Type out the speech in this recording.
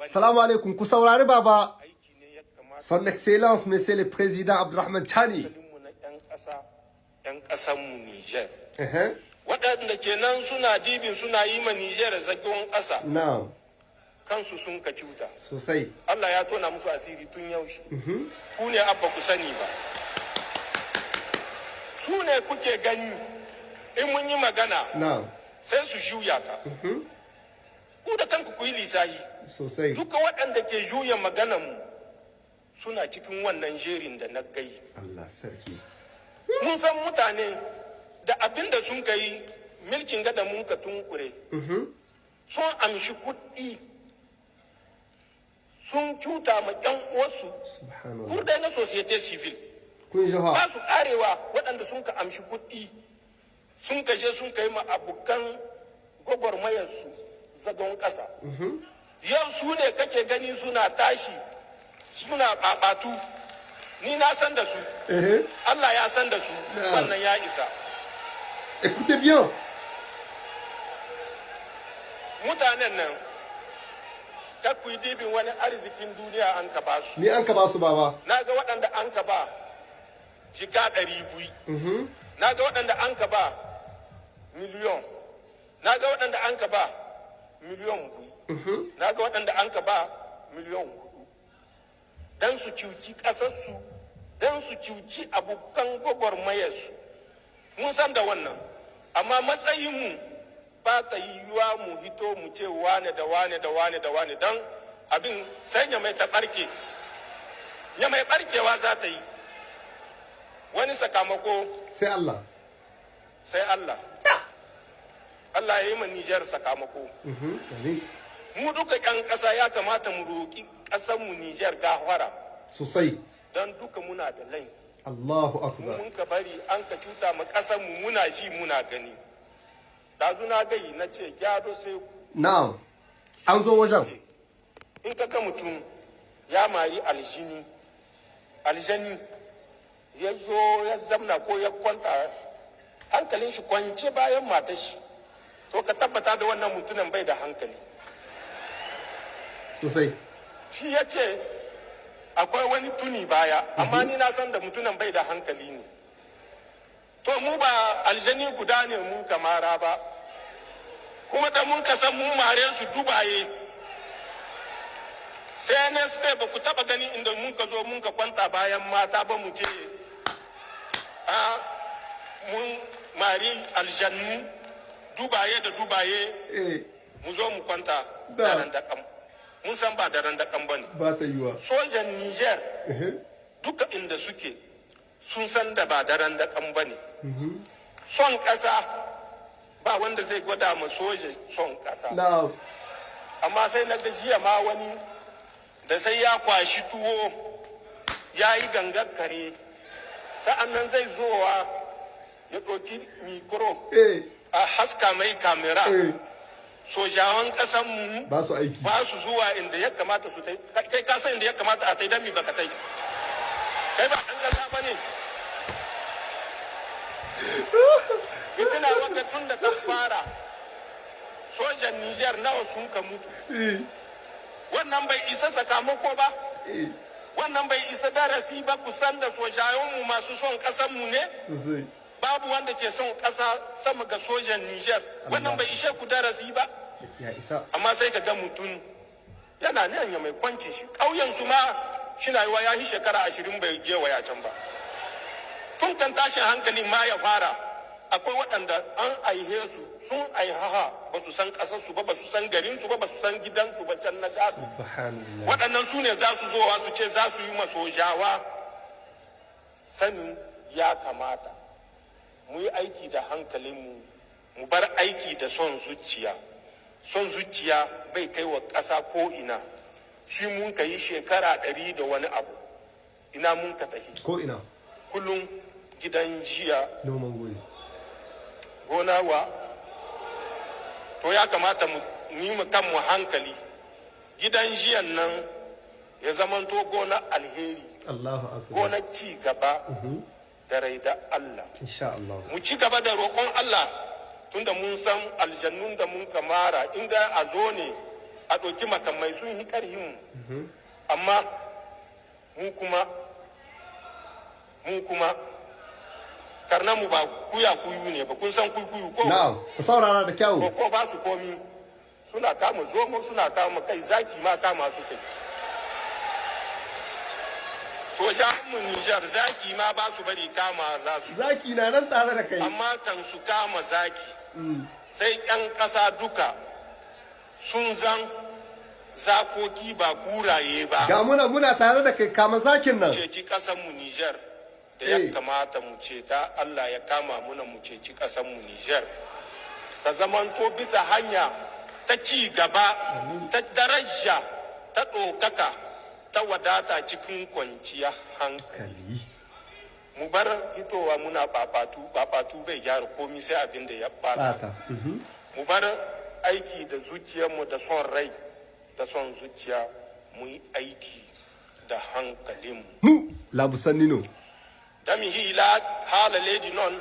Salamu alaikum, ku saurari baba. Son Excellence, Monsieur le Président Abdurahman Tciani. ‘Yan ƙasanmu Niger. Waɗanda kenan suna dibin suna yi ma Niger zagon ƙasa. Na'am. Kansu sun ka cuta. Sosai. Allah ya tona musu asiri tun yaushe. Ku ne abba ku sani ba. Su ne kuke gani in mun yi magana. Na'am. Sai su juya ka. Ku da kanku ku yi lisahi. Sosai. Duka waɗanda ke juya maganan mu suna cikin wannan jerin da na gai. Allah sarki. Mun san mutane da abin da sun kai milkin gada mun ka tunkure. Sun amshi kuɗi. Sun cuta ma ƴan uwarsu. Kurdai na societe civil. Kun ji ha. Ba su karewa waɗanda sun ka amshi kuɗi. Sun ka je sun kai ma abokan gwagwarmayarsu zagon ƙasa. Yau su ne kake gani suna tashi suna babatu. Ni na san da su. Allah ya san da su. Wannan ya isa. Écoutez bien. Mutanen nan ka ku dibin wani arzikin duniya an ka ba su. Ni an ka ba su baba. Na ga waɗanda an ka ba jika 200. Na ga waɗanda an ka ba miliyon. Na ga waɗanda an ka ba miliyon 2. Na ga waɗanda an ka ba miliyon 4. Dan su cuci ƙasarsu, dan su cuci abokan gwagwarmayarsu. Mun san da wannan, amma matsayinmu ba ta yiwuwa mu hito mu ce wane da wane da wane da wane don abin sai ya mai ta ɓarke. Ya mai ɓarkewa za ta yi. Wani sakamako. Sai Allah. Sai Allah. Allah ya yi ma Nijar sakamako. Mu duka ƴan ƙasa ya kamata mu roƙi ƙasarmu Nijar gafara. Sosai. Don duka muna da lai. Allahu akbar. Mun ka bari an ka cuta ma ƙasarmu muna ji muna gani. Dazu na gai na ce gyado sai. Na'am. An zo wajen. In ka ga mutum ya mari aljani ya zo ya zamna ko ya kwanta hankalin shi kwance bayan matashi. To ka tabbata da wannan mutumin bai da hankali. Sosai. Shi ya ce akwai wani tuni baya, amma ni na san da mutumin bai da hankali ne. To mu ba aljani guda ne mun kamara ba, kuma da mun kasan mun mare su dubaye. Sai ne suka ba ku taba gani inda mun ka zo mun ka kwanta bayan mata ba mu ce mun mari aljannu dubaye da dubaye mu zo mu kwanta daren da kam. Mun san ba daren da kam bane. Ba ta yiwa. Sojan Niger duka inda suke sun san da ba daren da kam bane. Son kasa ba wanda zai gwada ma soja son kasa. Amma sai na ga jiya ma wani da sai ya kwashi tuwo ya yi gangar kare sa'an nan zai zowa ya ɗauki mikro a haska mai kamera. Sojawan ƙasanmu ba su aiki, ba su zuwa inda ya kamata su tai. Kai ka san inda ya kamata a tai, dan mi baka tai? Kai ba ɗan ƙasa ba ne. Fitina wanda tun da ta fara sojan Niger nawa sun ka mutu. Wannan bai isa sakamako ba. Wannan bai isa darasi ba. Kusan da sojawanmu masu son ƙasanmu ne. Babu wanda ke son ƙasa sama ga sojan Niger. Wannan bai ishe ku darasi ba. Ya isa. Amma sai ka ga mutum yana nan ya mai kwanci shi. Ƙauyen su ma shi na yiwa ya yi shekara 20 bai je waya can ba. Tun kan tashin hankali ma ya fara. Akwai waɗanda an aihe su sun aihaha ba su san ƙasarsu ba, ba su san garinsu ba, ba su san gidansu ba can na gado. Waɗannan su ne za su zowa su ce za su yi masojawa. Sani ya kamata mu yi aiki da hankalinmu, mu bar aiki da son zuciya. Son zuciya bai kai wa ƙasa ko ina. Shi mun ka yi shekara 100 da wani abu. Ina mun ka tafi. Ko ina. Kullum gidan jiya. Noman gobe. Gona wa. To ya kamata mu yi mu kanmu hankali. Gidan jiyan nan ya zamanto gona alheri. Allahu akbar. Gona ci gaba. Da rai da Allah. Insha Allah. Mu ci gaba da roƙon Allah tunda mun san aljannun da mun kamara inda a zo ne a ɗauki makamai sun yi ƙarhin mu amma mu kuma karnanmu ba kuyu ne ba kun san kuyu ko na'am ku saurara da kyau ko ba su komi suna kama zomo suna kama kai zaki ma kama su kai sojanmu Niger zaki ma ba su bari kama za su zaki na nan tare da kai amma kan su kama zaki sai ƴan ƙasa duka sun zan zakoki ba kuraye ba ga muna tare da kai kama zakin nan ceci ƙasarmu Niger da ya kamata mu ce ta Allah ya kama muna mu ceci ƙasarmu Niger ta zamanto bisa hanya ta ci gaba ta daraja ta ɗaukaka ta wadata cikin kwanciya hankali mu bar hitowa muna babatu bai gyara komi sai abin da ya bata mu bar aiki da zuciyarmu da son rai da son zuciya mu yi aiki da hankalinmu labusannino dami hila hala lady non